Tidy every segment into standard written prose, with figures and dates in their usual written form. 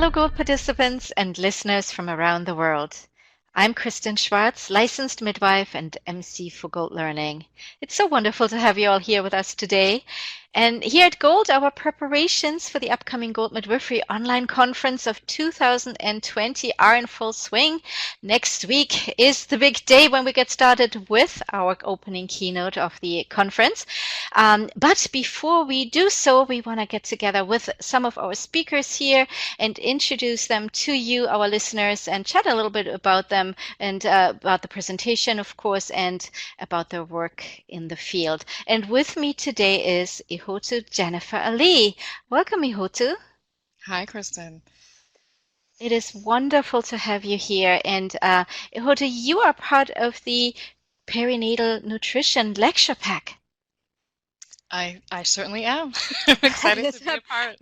fellow Gold participants and listeners from around the world. I'm Kristen Schwartz, licensed midwife and MC for Gold Learning. It's so wonderful to have you all here with us today. And here at Gold, our preparations for the upcoming Gold Midwifery online conference of 2020 are in full swing. Next week is the big day when we get started with our opening keynote of the conference. But before we do so, we want to get together with some of our speakers here and introduce them to you, our listeners, and chat a little bit about them and about the presentation, of course, and about their work in the field. And with me today is Ihotu Jennifer Ali. Welcome, Ihotu. Hi, Kristen. It is wonderful to have you here. And Ihotu, you are part of the Perinatal Nutrition lecture pack. I certainly am. I'm excited to be a part.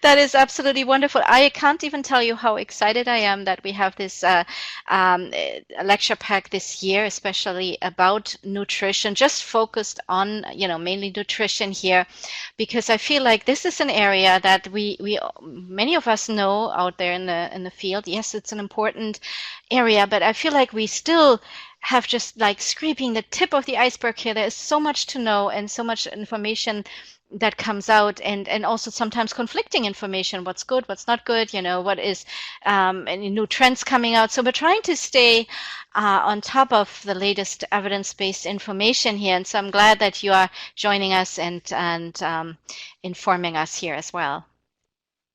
That is absolutely wonderful. I can't even tell you how excited I am that we have this lecture pack this year, especially about nutrition, just focused on, mainly nutrition here, because I feel like this is an area that we many of us know out there in the field. Yes, it's an important area, but I feel like we still have just like scraping the tip of the iceberg here. There is so much to know and so much information that comes out, and also sometimes conflicting information, what's good, what's not good, what is any new trends coming out. So we're trying to stay on top of the latest evidence-based information here, and so I'm glad that you are joining us and informing us here as well.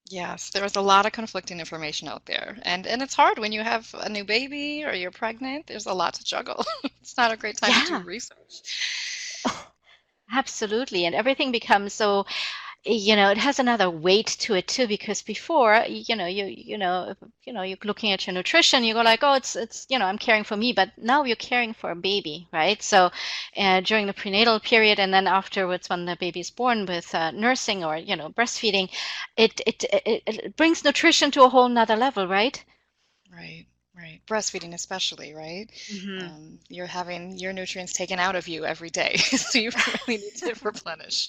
Yes, there is a lot of conflicting information out there, and it's hard when you have a new baby or you're pregnant. There's a lot to juggle. It's not a great time to do Yeah, research. absolutely. And everything becomes so, it has another weight to it too, because before, you're looking at your nutrition, you go like, oh, it's, I'm caring for me, but now you're caring for a baby, right? So during the prenatal period, and then afterwards when the baby is born with nursing or, breastfeeding, it brings nutrition to a whole nother level, right? Right, right. Breastfeeding especially, right? Hmm. You're having your nutrients taken out of you every day, so you really need to replenish.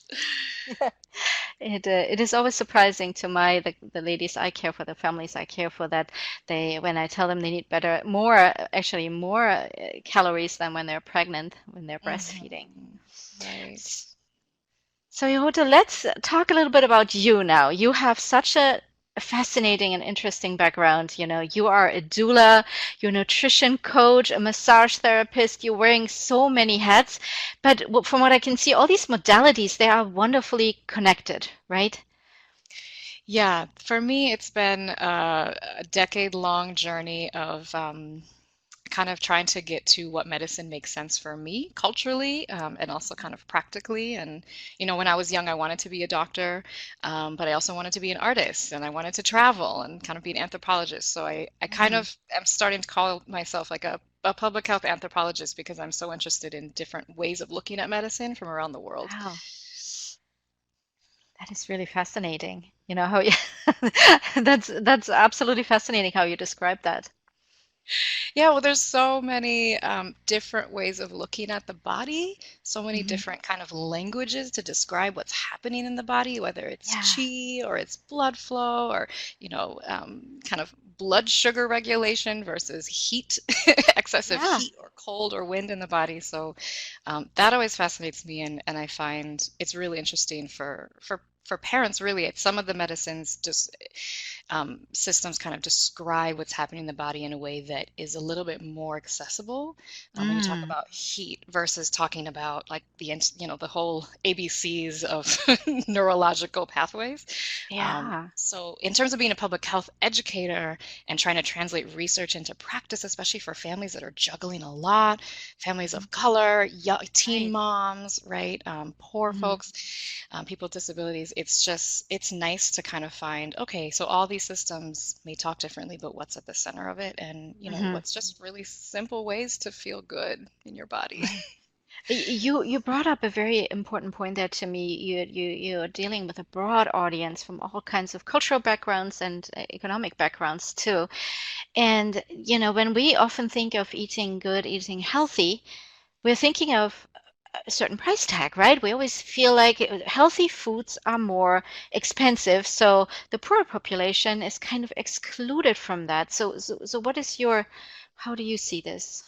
It is always surprising to the ladies I care for, the families I care for, that when I tell them they need actually more calories than when they're pregnant, when they're breastfeeding. Hmm. Right. So Yehuda, let's talk a little bit about you now. You have such a fascinating and interesting background. You are a doula, you're a nutrition coach, a massage therapist. You're wearing so many hats, but from what I can see, all these modalities, they are wonderfully connected, right? Yeah, for me, it's been a decade-long journey of kind of trying to get to what medicine makes sense for me culturally, and also kind of practically. And, when I was young, I wanted to be a doctor, but I also wanted to be an artist and I wanted to travel and kind of be an anthropologist. So I kind Mm, of am starting to call myself like a public health anthropologist because I'm so interested in different ways of looking at medicine from around the world. wow, that is really fascinating. How you that's absolutely fascinating how you describe that. Yeah, well, there's so many different ways of looking at the body, so many Hmm. different kind of languages to describe what's happening in the body, whether it's Yeah, chi or it's blood flow or, kind of blood sugar regulation versus heat, excessive yeah. heat or cold or wind in the body. So that always fascinates me, and I find it's really interesting for parents, really. Some of the medicines just systems kind of describe what's happening in the body in a way that is a little bit more accessible when you talk Mm, about heat versus talking about like the whole ABCs of neurological pathways. yeah. So in terms of being a public health educator and trying to translate research into practice, especially for families that are juggling a lot, families Mhm. of color, young, teen Right. moms, right, poor Mhm. folks, people with disabilities, it's nice to kind of find, okay, so all these systems may talk differently, but what's at the center of it? And, Mhm. what's just really simple ways to feel good in your body. Right. You brought up a very important point there to me. You're dealing with a broad audience from all kinds of cultural backgrounds and economic backgrounds too. And when we often think of eating good, eating healthy, we're thinking of a certain price tag, right? We always feel like healthy foods are more expensive, so the poor population is kind of excluded from that. So what is your, how do you see this?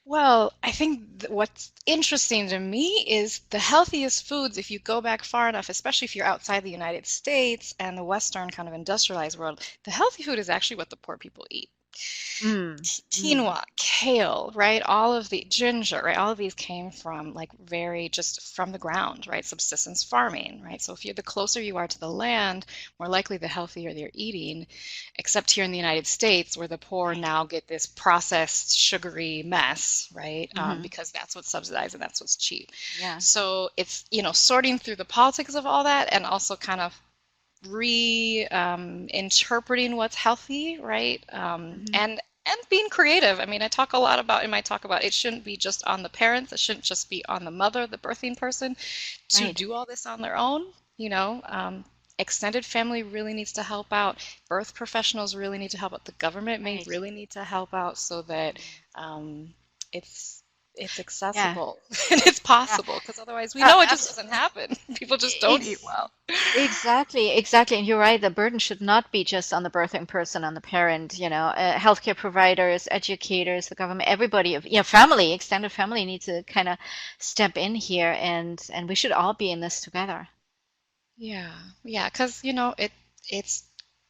Well, I think what's interesting to me is the healthiest foods, if you go back far enough, especially if you're outside the United States and the Western kind of industrialized world, the healthy food is actually what the poor people eat. Mm, mm, Quinoa, kale, right? All of the ginger, right? All of these came from like very just from the ground, right? Subsistence farming, right? So if you're the closer you are to the land, more likely the healthier you're eating, except here in the United States where the poor right. now get this processed sugary mess, right? Hmm. Because that's what's subsidized and that's what's cheap. Yeah. So it's, sorting through the politics of all that and also kind of interpreting what's healthy, right? Hmm. And being creative. I mean, I talk a lot about in my talk about it shouldn't be just on the parents. It shouldn't just be on the mother, the birthing person, to Right. do all this on their own. You know, extended family really needs to help out. Birth professionals really need to help out. The government may Right. really need to help out so that um, it's it's Yeah. accessible and it's Yeah. possible. Because otherwise, we know it just doesn't Absolutely. happen. People just don't eat well. Exactly, exactly. And you're right, the burden should not be just on the birthing person, on the parent, healthcare providers, educators, the government, everybody of, family, extended family needs to kind of step in here and we should all be in this together. Yeah, yeah, because it's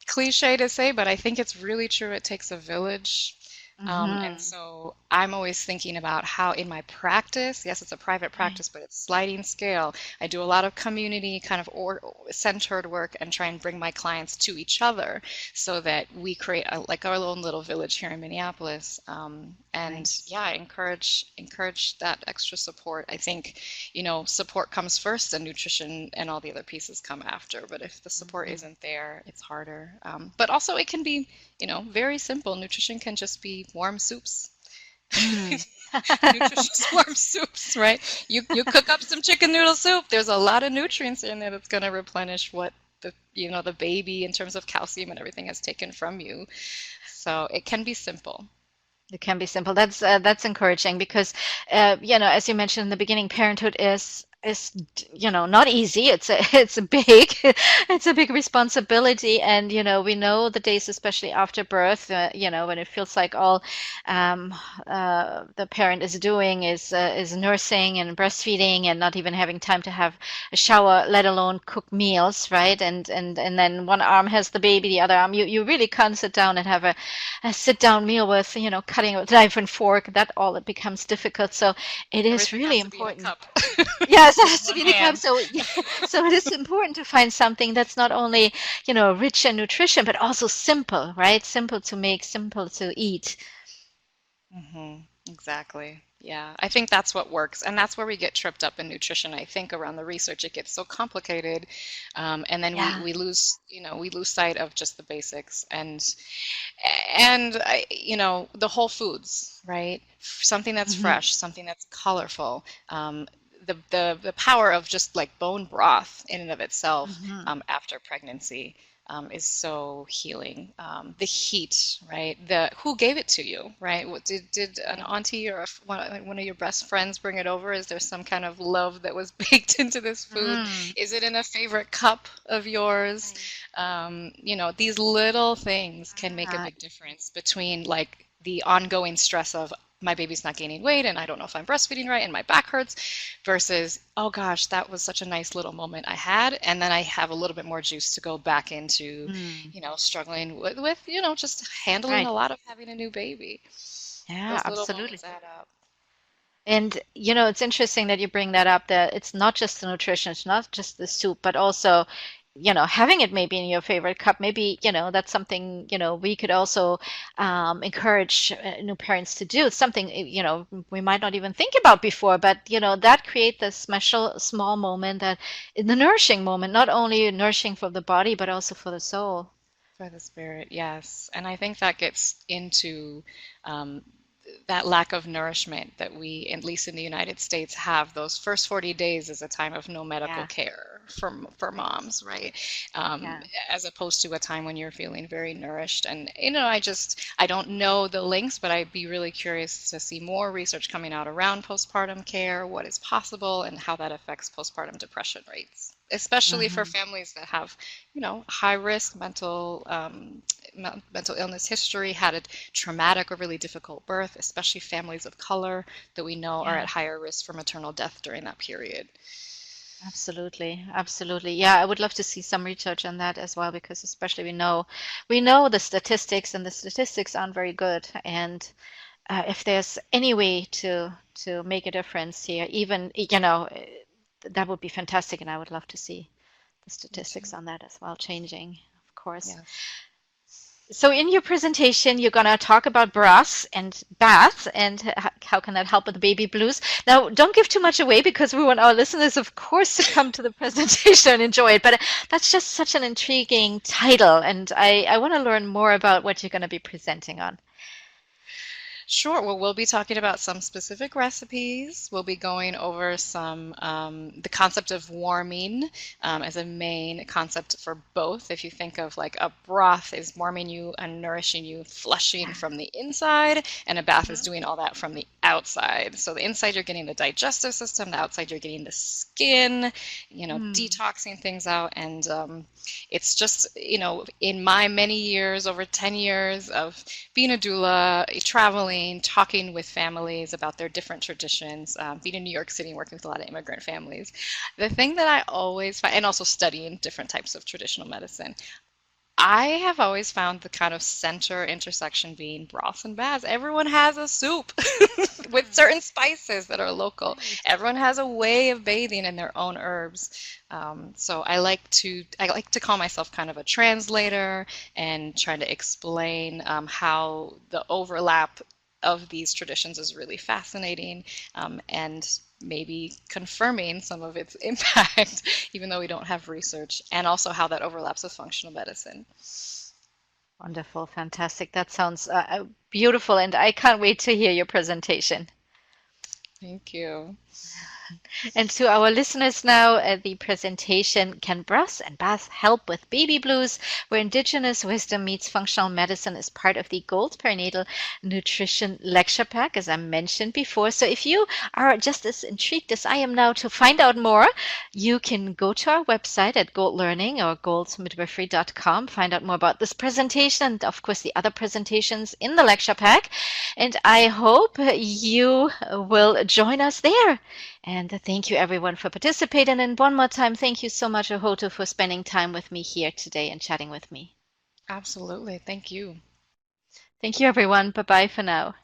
cliche to say, but I think it's really true. It takes a village. And Hmm. so I'm always thinking about how in my practice, yes, it's a private Right. practice, but it's sliding scale. I do a lot of community kind of or centered work and try and bring my clients to each other so that we create like our own little village here in Minneapolis. And Right. yeah, encourage that extra support. I think support comes first and nutrition and all the other pieces come after. But if the support Hmm. isn't there, it's harder. But also it can be, very simple. Nutrition can just be warm soups. Mm. Nutritious warm soups, right? You cook up some chicken noodle soup. There's a lot of nutrients in there that's going to replenish what the baby in terms of calcium and everything has taken from you. So it can be simple. It can be simple. That's encouraging because, as you mentioned in the beginning, parenthood is not easy. It's a big it's a big responsibility, and we know the days, especially after birth, when it feels like all um, the parent is doing is nursing and breastfeeding and not even having time to have a shower, let alone cook meals, right? And then one arm has the baby, the other arm you really can't sit down and have a sit down meal with, cutting with knife and fork, that all it becomes difficult. So it is Everything really has to be in a important. cup Yes, it with has to one be in a cup. hand. So, yeah, so it is important to find something that's not only, rich in nutrition, but also simple, right? Simple to make, simple to eat. Exactly. Yeah, I think that's what works, and that's where we get tripped up in nutrition. I think around the research, it gets so complicated, and then we Yeah. we lose we lose sight of just the basics and the whole foods, right? Something that's Hmm. fresh, something that's colorful. The power of just like bone broth in and of itself Hmm. after pregnancy is so healing. The heat, right? The who gave it to you, right? What did an Right. auntie or one of your best friends bring it over? Is there some kind of love that was baked into this food? Mm. Is it in a favorite cup of yours? Right. These little things can make a Uh, big difference between like the ongoing stress of my baby's not gaining weight and I don't know if I'm breastfeeding right and my back hurts versus, oh gosh, that was such a nice little moment I had. And then I have a little bit more juice to go back into, mm. struggling with just handling Right. a lot of having a new baby. Yeah, Those little absolutely. moments add up. And it's interesting that you bring that up, that it's not just the nutrition, it's not just the soup, but also, having it maybe in your favorite cup. Maybe, that's something, we could also encourage new parents to do. It's something, we might not even think about before, but, that create this special small moment, that the nourishing moment, not only nourishing for the body, but also for the soul. For the spirit, yes. And I think that gets into um, that lack of nourishment that we, at least in the United States, have. Those first 40 days is a time of no medical Yeah. care, for moms, right? Um, Yeah. as opposed to a time when you're feeling very nourished. And I don't know the links, but I'd be really curious to see more research coming out around postpartum care, what is possible, and how that affects postpartum depression rates, especially for Mhm. families that have, high risk mental illness history, had a traumatic or really difficult birth, especially families of color that we know are Yeah. at higher risk for maternal death during that period. Absolutely, absolutely. Yeah, I would love to see some research on that as well because especially we know the statistics and the statistics aren't very good. And if there's any way to make a difference here, even that would be fantastic, and I would love to see the Me too. statistics on that as well changing, of course. Yes. So in your presentation, you're going to talk about bras and baths and how can that help with the baby blues. Now, don't give too much away because we want our listeners, of course, to come to the presentation and enjoy it. But that's just such an intriguing title, and I want to learn more about what you're going to be presenting on. Sure. Well, we'll be talking about some specific recipes. We'll be going over the concept of warming as a main concept for both. If you think of like a broth is warming you and nourishing you, flushing Yeah. from the inside, and a bath is Hmm. doing all that from the outside. So the inside you're getting the digestive system, the outside you're getting the skin, Mm. detoxing things out. And it's just, in my many years, over 10 years of being a doula, traveling, talking with families about their different traditions, being in New York City and working with a lot of immigrant families, the thing that I always find, and also studying different types of traditional medicine, I have always found the kind of center intersection being broths and baths. Everyone has a soup with Mm. certain spices that are local. Right. Everyone has a way of bathing in their own herbs. So I like to call myself kind of a translator and trying to explain how the overlap of these traditions is really fascinating, and maybe confirming some of its impact, even though we don't have research, and also how that overlaps with functional medicine. Wonderful, fantastic. That sounds beautiful, and I can't wait to hear your presentation. Thank you. And to our listeners now, the presentation Can Breast and Bath Help with Baby Blues? Where Indigenous wisdom meets functional medicine is part of the Gold Perinatal Nutrition Lecture Pack, as I mentioned before. So if you are just as intrigued as I am now to find out more, you can go to our website at Gold Learning or goldmidwifery.com, find out more about this presentation and, of course, the other presentations in the lecture pack. And I hope you will join us there. And thank you everyone for participating. And one more time, thank you so much, Ihotu, for spending time with me here today and chatting with me. Absolutely. Thank you. Thank you, everyone. Bye bye for now.